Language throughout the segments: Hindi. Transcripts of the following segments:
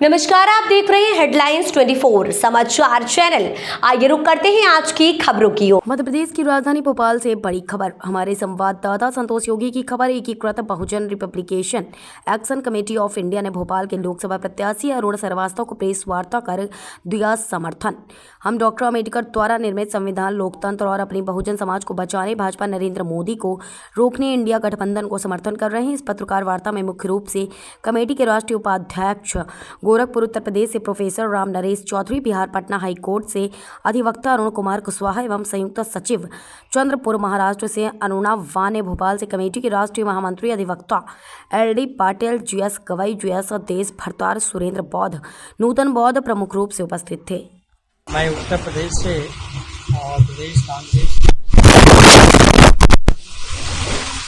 नमस्कार, आप देख रहे हैं हेडलाइंस 24 समाचार चैनल। आइए रुक करते हैं आज की खबरों की ओर। मध्य प्रदेश की राजधानी भोपाल से बड़ी खबर। हमारे संवाददाता संतोष योगी की खबर। Ekikrit Bahujan Republican action committee of India ने भोपाल के लोकसभा प्रत्याशी अरुण श्रीवास्तव को प्रेस वार्ता कर दिया समर्थन। हम डॉक्टर अम्बेडकर द्वारा निर्मित संविधान, लोकतंत्र और अपनी बहुजन समाज को बचाने भाजपा नरेंद्र मोदी को रोकने इंडिया गठबंधन को समर्थन कर रहे हैं। इस पत्रकार वार्ता में मुख्य रूप से कमेटी के राष्ट्रीय उपाध्यक्ष गोरखपुर उत्तर प्रदेश से प्रोफेसर राम नरेश चौधरी, बिहार पटना हाईकोर्ट से अधिवक्ता अरुण कुमार कुशवाहा एवं संयुक्त सचिव चंद्रपुर महाराष्ट्र से अरुणा वाने, भोपाल से कमेटी के राष्ट्रीय महामंत्री अधिवक्ता LD Patil, GS Gavai, GS देश भरतार, सुरेंद्र बौद्ध, नूतन बौद्ध प्रमुख रूप से उपस्थित थे। मैं उत्तर प्रदेश से और प्रदेश कांग्रेस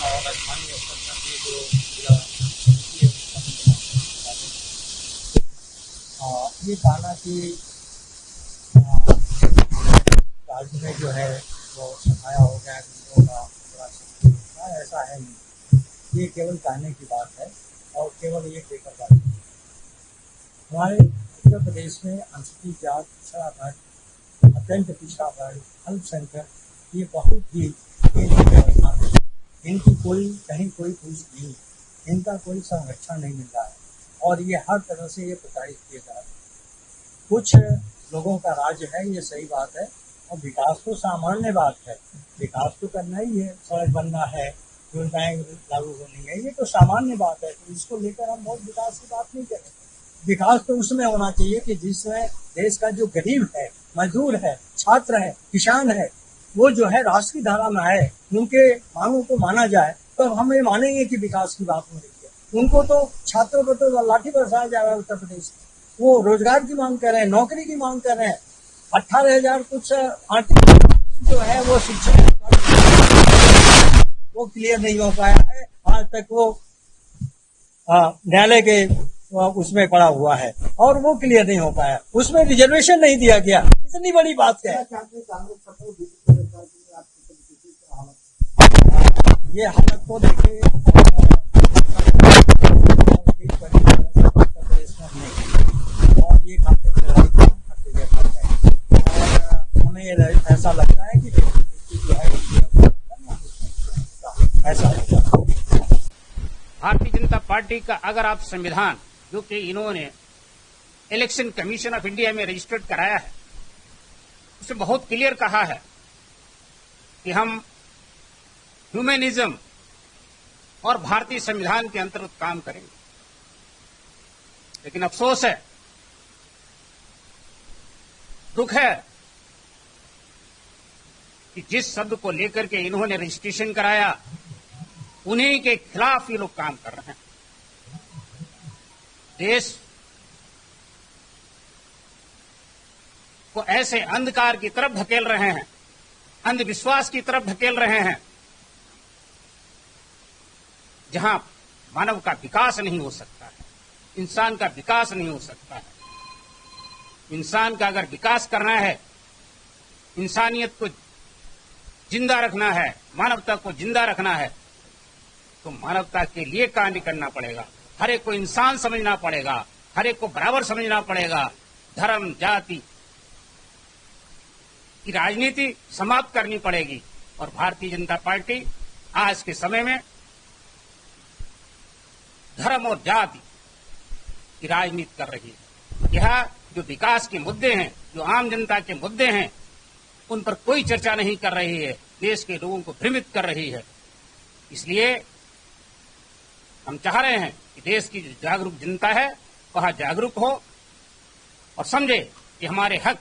और राजधानी उत्तर के जो जिला ये कहना कि राज्य में जो है वो सफाया हो गया लोगों का पूरा संगठन, ऐसा है नहीं। ये केवल कहने की बात है और केवल ये लेकर बात है। हमारे उत्तर प्रदेश में अनुसूचित जात, पिछड़ा वर्ग, अत्यंत पिछड़ा वर्ग, अल्पसंख्यक, ये बहुत ही व्यवस्था है। इनकी कहीं कोई पूछ नहीं, इनका कोई संरक्षण नहीं मिल रहा है और ये हर तरह से ये प्रताड़ित किए जा रहे हैं। कुछ लोगों का राज है, ये सही बात है, और विकास तो सामान्य बात है। विकास तो करना ही है, सड़क बनना है, योजनाएं लागू होनी है, ये तो सामान्य बात है। तो इसको लेकर हम बहुत विकास की बात नहीं करें। विकास तो उसमें होना चाहिए कि जिसमें देश का जो गरीब है, मजदूर है, छात्र है, किसान है, वो जो है राष्ट्र की धारा में है, उनके मांगों को माना जाए, तब हम ये मानेंगे कि विकास की बात हो रही है। उनको तो छात्रों को तो लाठी बरसाया जा रहा है उत्तर प्रदेश में। वो रोजगार की मांग कर रहे हैं, नौकरी की मांग कर रहे हैं। 18,000 कुछ आर्टिकल जो है वो शिक्षा वो क्लियर नहीं हो पाया है। आज तक वो न्यायालय के उसमें पड़ा हुआ है और वो क्लियर नहीं हो पाया। उसमें रिजर्वेशन नहीं दिया गया। इतनी बड़ी बात है। ये हालत को देखे और ये हमें ऐसा लगता है कि जो है ऐसा भारतीय जनता पार्टी का अगर आप संविधान, जो कि इन्होंने इलेक्शन कमीशन ऑफ इंडिया में रजिस्टर्ड कराया है, उसमें बहुत क्लियर कहा है कि हम ह्यूमनिज्म और भारतीय संविधान के अंतर्गत काम करेंगे। लेकिन अफसोस है, दुख है कि जिस शब्द को लेकर के इन्होंने रजिस्ट्रेशन कराया, उन्हीं के खिलाफ ये लोग काम कर रहे हैं। देश को ऐसे अंधकार की तरफ धकेल रहे हैं, अंधविश्वास की तरफ धकेल रहे हैं, जहां मानव का विकास नहीं हो सकता है, इंसान का विकास नहीं हो सकता है। इंसान का अगर विकास करना है, इंसानियत को जिंदा रखना है, मानवता को जिंदा रखना है, तो मानवता के लिए कार्य करना पड़ेगा। हर एक को इंसान समझना पड़ेगा, हर एक को बराबर समझना पड़ेगा। धर्म, जाति की राजनीति समाप्त करनी पड़ेगी। और भारतीय जनता पार्टी आज के समय में धर्म और जाति की राजनीति कर रही है। यह जो विकास के मुद्दे हैं, जो आम जनता के मुद्दे हैं, उन पर कोई चर्चा नहीं कर रही है, देश के लोगों को भ्रमित कर रही है। इसलिए हम चाह रहे हैं कि देश की जो जागरूक जनता है वह जागरूक हो और समझे कि हमारे हक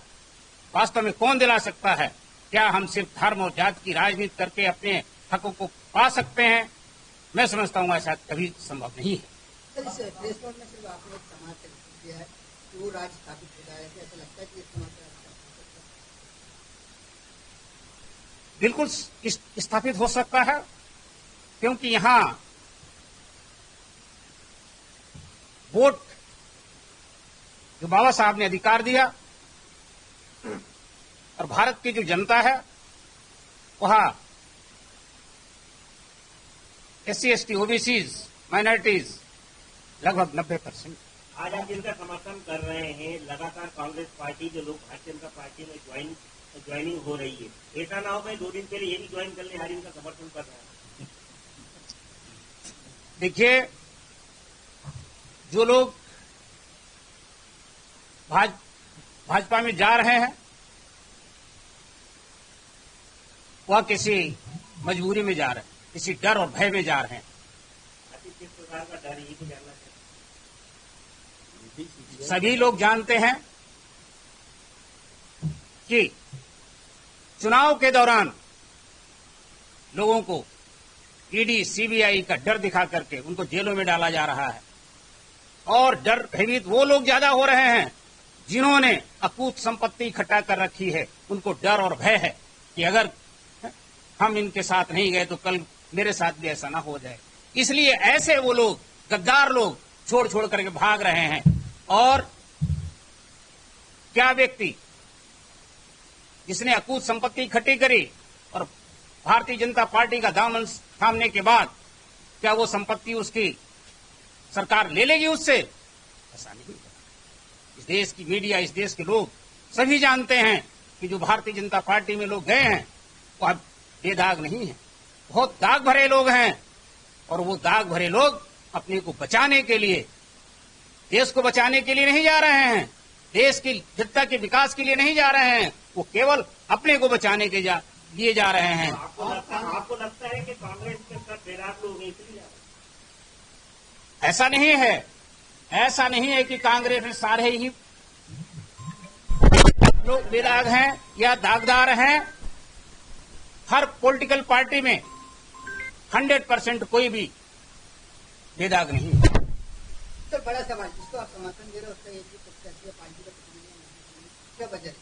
वास्तव में कौन दिला सकता है। क्या हम सिर्फ धर्म और जाति की राजनीति करके अपने हकों को पा सकते हैं? मैं समझता हूँ ऐसा कभी संभव नहीं है। बिल्कुल स्थापित हो सकता है, क्योंकि यहां वोट जो बाबा साहब ने अधिकार दिया और भारत की जो जनता है वह SC, ST, OBCs, माइनॉरिटीज लगभग 90% आज आप जिनका समर्थन कर रहे हैं, लगातार कांग्रेस पार्टी जो लोग भारतीय जनता पार्टी में ज्वाइनिंग हो रही है, ऐसा ना हो भाई 2 दिन पहले ये भी ज्वाइन कर ले, हर इनका समर्थन कर रहा है। देखिए, जो लोग भाजपा में जा रहे हैं वह किसी मजबूरी में जा रहे हैं, किसी डर और भय में जा रहे हैं। किस प्रकार का डर, ये भी जानना चाहिए। सभी लोग जानते हैं कि चुनाव के दौरान लोगों को ईडी सीबीआई का डर दिखा करके उनको जेलों में डाला जा रहा है और डर भयभीत वो लोग ज्यादा हो रहे हैं जिन्होंने अकूत संपत्ति इकट्ठा कर रखी है। उनको डर और भय है कि अगर हम इनके साथ नहीं गए तो कल मेरे साथ भी ऐसा ना हो जाए। इसलिए ऐसे वो लोग गद्दार लोग छोड़ छोड़ करके भाग रहे हैं। और क्या व्यक्ति जिसने अकूत संपत्ति इकट्ठी करी और भारतीय जनता पार्टी का दामन थामने के बाद क्या वो संपत्ति उसकी सरकार ले लेगी उससे? ऐसा नहीं होगा। इस देश की मीडिया, इस देश के लोग सभी जानते हैं कि जो भारतीय जनता पार्टी में लोग गए हैं वह बेदाग नहीं है, बहुत दाग भरे लोग हैं। और वो दाग भरे लोग अपने को बचाने के लिए, देश को बचाने के लिए नहीं जा रहे हैं, देश की जनता के विकास के लिए नहीं जा रहे हैं, वो केवल अपने को बचाने के लिए जा रहे हैं। आपको लगता है कि कांग्रेस के साथ बेदाग लोग इसलिए? ऐसा नहीं है, ऐसा नहीं है कि कांग्रेस में सारे ही लोग बेदाग हैं या दागदार हैं। हर पॉलिटिकल पार्टी में 100% कोई भी बेदाग नहीं है। सर, बड़ा सवाल जिसको आप समर्थन दे रहे हो उसका एक भी प्रत्याशी पार्टी का प्रतिनिधि नहीं, क्या वजह है?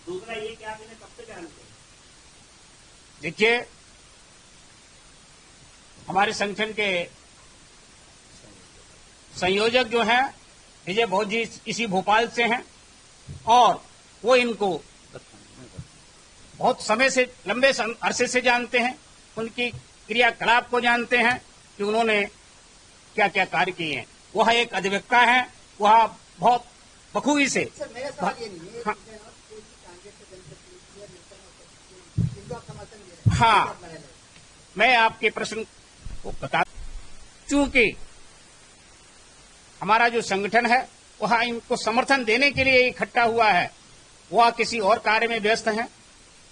दूसरा ये कि आप इन्हें कब से जानते हैं? देखिए, हमारे संगठन के संयोजक जो हैं विजय बहुत जी इसी भोपाल से हैं और वो इनको बहुत समय से, लंबे अरसे से जानते हैं, उनकी क्रियाकलाप को जानते हैं कि उन्होंने क्या क्या कार्य किए हैं। वह एक अधिवक्ता है, वह बहुत बखूबी से। सर, मेरा सवाल ये नहीं है, हाँ, कांग्रेस के जनप्रतिनिधि जिनको आप समर्थन दे रहे हैं, हाँ, मैं आपके प्रश्न को बता, चूंकि हमारा जो संगठन है वह इनको समर्थन देने के लिए इकट्ठा हुआ है, वह किसी और कार्य में व्यस्त हैं,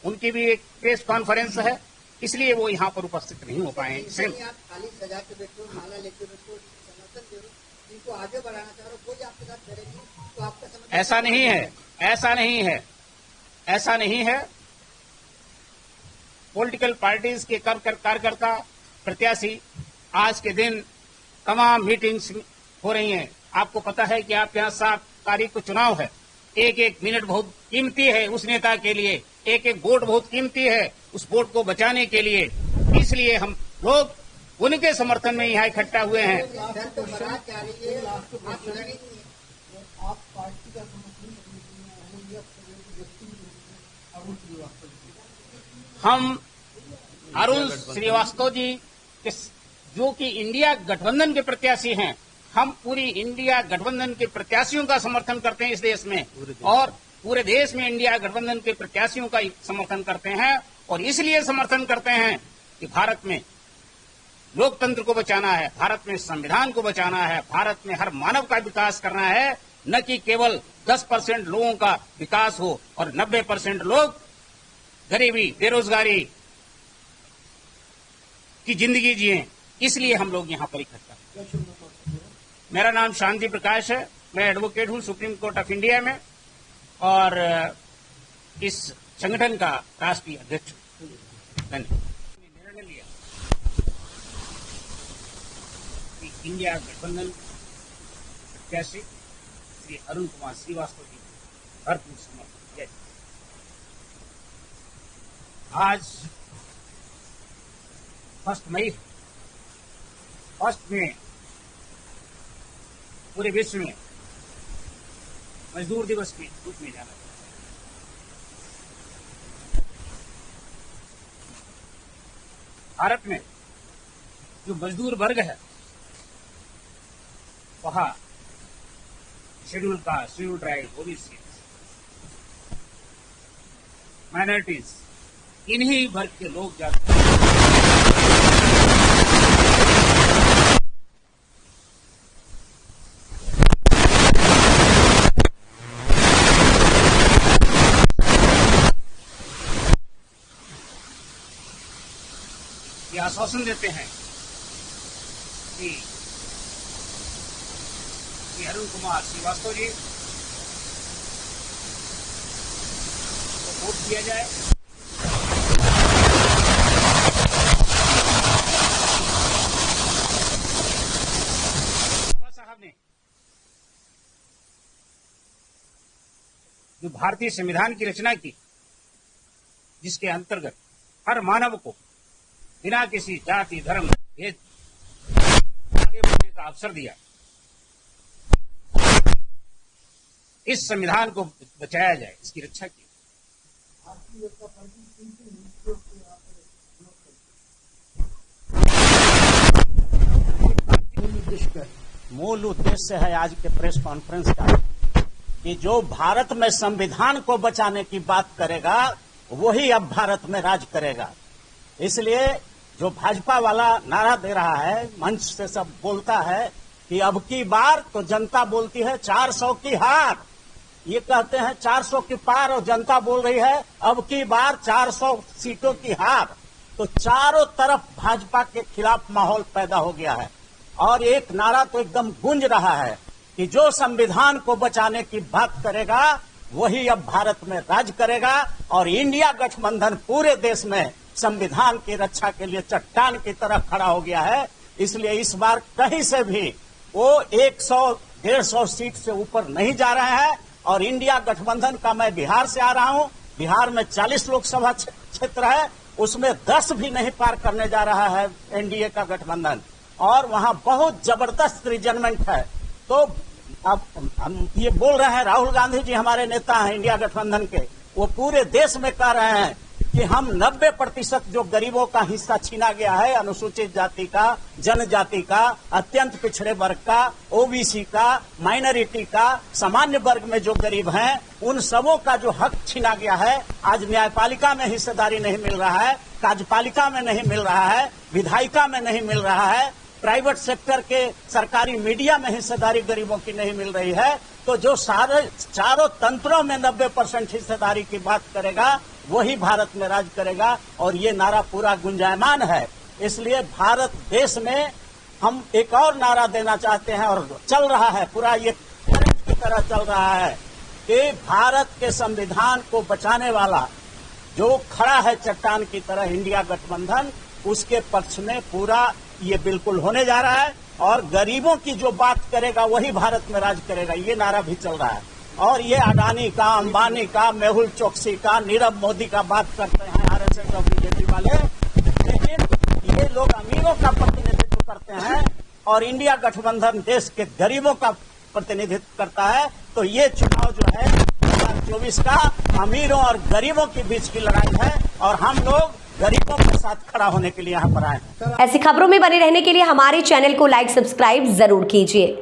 उनकी भी एक प्रेस कॉन्फ्रेंस है, इसलिए वो यहाँ पर उपस्थित नहीं हो पाए। आप खाली सजा के बैठो, माला लेके बैठो, समर्थन दे रहे, इनको आगे बढ़ाना चाह रहे हो, कोई आपके साथ करेगी तो आपका समर्थन? ऐसा नहीं है, ऐसा नहीं है, ऐसा नहीं है। पॉलिटिकल पार्टीज के कार्यकर्ता प्रत्याशी आज के दिन तमाम मीटिंग्स हो रही हैं। आपको पता है कि आप यहाँ 7 तारीख को चुनाव है, एक एक मिनट बहुत कीमती है उस नेता के लिए, एक एक वोट बहुत कीमती है उस वोट को बचाने के लिए। इसलिए हम लोग उनके समर्थन में यहाँ इकट्ठा हुए हैं। आप पार्टी का समर्थन हम अरुण श्रीवास्तव जी जो कि इंडिया गठबंधन के प्रत्याशी हैं, हम पूरी इंडिया गठबंधन के प्रत्याशियों का समर्थन करते हैं इस देश में और पूरे देश में इंडिया गठबंधन के प्रत्याशियों का समर्थन करते हैं। और इसलिए समर्थन करते हैं कि भारत में लोकतंत्र को बचाना है, भारत में संविधान को बचाना है, भारत में हर मानव का विकास करना है, न कि केवल 10% लोगों का विकास हो और 90% लोग गरीबी, बेरोजगारी की जिंदगी जिए। इसलिए हम लोग यहाँ पर इकट्ठा हैं। मेरा नाम शांति प्रकाश है, मैं एडवोकेट हूँ सुप्रीम कोर्ट ऑफ इंडिया में और इस संगठन का राष्ट्रीय अध्यक्ष हूँ। धन्यवाद। निर्णय लिया कि इंडिया गठबंधन प्रत्याशी श्री अरुण कुमार श्रीवास्तव जी को भरपूर समर्थन दिया जाए। आज 1 मई, 1 में पूरे विश्व में मजदूर दिवस के रूप में जाना जाता है। भारत में जो मजदूर वर्ग है वह schedule caste, schedule tribe, OBC, minorities, इन्हीं वर्ग के लोग जाते हैं। ये आश्वासन देते हैं कि अरुण कुमार श्रीवास्तव जी को वोट दिया जाए। बाबा साहब ने जो भारतीय संविधान की रचना की, जिसके अंतर्गत हर मानव को बिना किसी जाति, धर्म, भेद आगे बढ़ने का अवसर दिया, इस संविधान को बचाया जाए, इसकी रक्षा की। मूल उद्देश्य है आज के प्रेस कॉन्फ्रेंस का कि जो भारत में संविधान को बचाने की बात करेगा वही अब भारत में राज करेगा। इसलिए जो भाजपा वाला नारा दे रहा है, मंच से सब बोलता है कि अब की बार तो जनता बोलती है 400 की हार, ये कहते हैं 400 की पार और जनता बोल रही है अब की बार 400 सीटों की हार। तो चारों तरफ भाजपा के खिलाफ माहौल पैदा हो गया है और एक नारा तो एकदम गूंज रहा है कि जो संविधान को बचाने की बात करेगा वही अब भारत में राज करेगा। और इंडिया गठबंधन पूरे देश में संविधान की रक्षा के लिए चट्टान की तरह खड़ा हो गया है। इसलिए इस बार कहीं से भी वो 100-150 सीट से ऊपर नहीं जा रहे हैं। और इंडिया गठबंधन का, मैं बिहार से आ रहा हूं, बिहार में 40 लोकसभा क्षेत्र है, उसमें 10 भी नहीं पार करने जा रहा है एनडीए का गठबंधन, और वहां बहुत जबरदस्त रिजनमेंट है। तो अब हम ये बोल रहे हैं, राहुल गांधी जी हमारे नेता हैं इंडिया गठबंधन के, वो पूरे देश में कह रहे हैं कि हम 90% जो गरीबों का हिस्सा छीना गया है, अनुसूचित जाति का, जनजाति का, अत्यंत पिछड़े वर्ग का, ओबीसी का, माइनॉरिटी का, सामान्य वर्ग में जो गरीब हैं, उन सबों का जो हक छीना गया है, आज न्यायपालिका में हिस्सेदारी नहीं मिल रहा है, कार्यपालिका में नहीं मिल रहा है, विधायिका में नहीं मिल रहा है, प्राइवेट सेक्टर के सरकारी मीडिया में हिस्सेदारी गरीबों की नहीं मिल रही है। तो जो सारे चारों तंत्रों में 90% हिस्सेदारी की बात करेगा वही भारत में राज करेगा। और ये नारा पूरा गुंजायमान है। इसलिए भारत देश में हम एक और नारा देना चाहते हैं और चल रहा है, पूरा ये करंट की तरह चल रहा है कि भारत के संविधान को बचाने वाला जो खड़ा है चट्टान की तरह इंडिया गठबंधन, उसके पक्ष में पूरा ये बिल्कुल होने जा रहा है। और गरीबों की जो बात करेगा वही भारत में राज करेगा, ये नारा भी चल रहा है। और ये अडानी का, अंबानी का, मेहुल चोकसी का, नीरव मोदी का बात करते हैं आरएसएस और बीजेपी वाले, लेकिन ये लोग अमीरों का प्रतिनिधित्व करते हैं और इंडिया गठबंधन देश के गरीबों का प्रतिनिधित्व करता है। तो ये चुनाव जो है 2024 का अमीरों और गरीबों के बीच की लड़ाई है और हम लोग गरीबों के साथ खड़ा होने के लिए यहाँ पर आए हैं। ऐसी खबरों में बने रहने के लिए हमारे चैनल को लाइक, सब्सक्राइब जरूर कीजिए।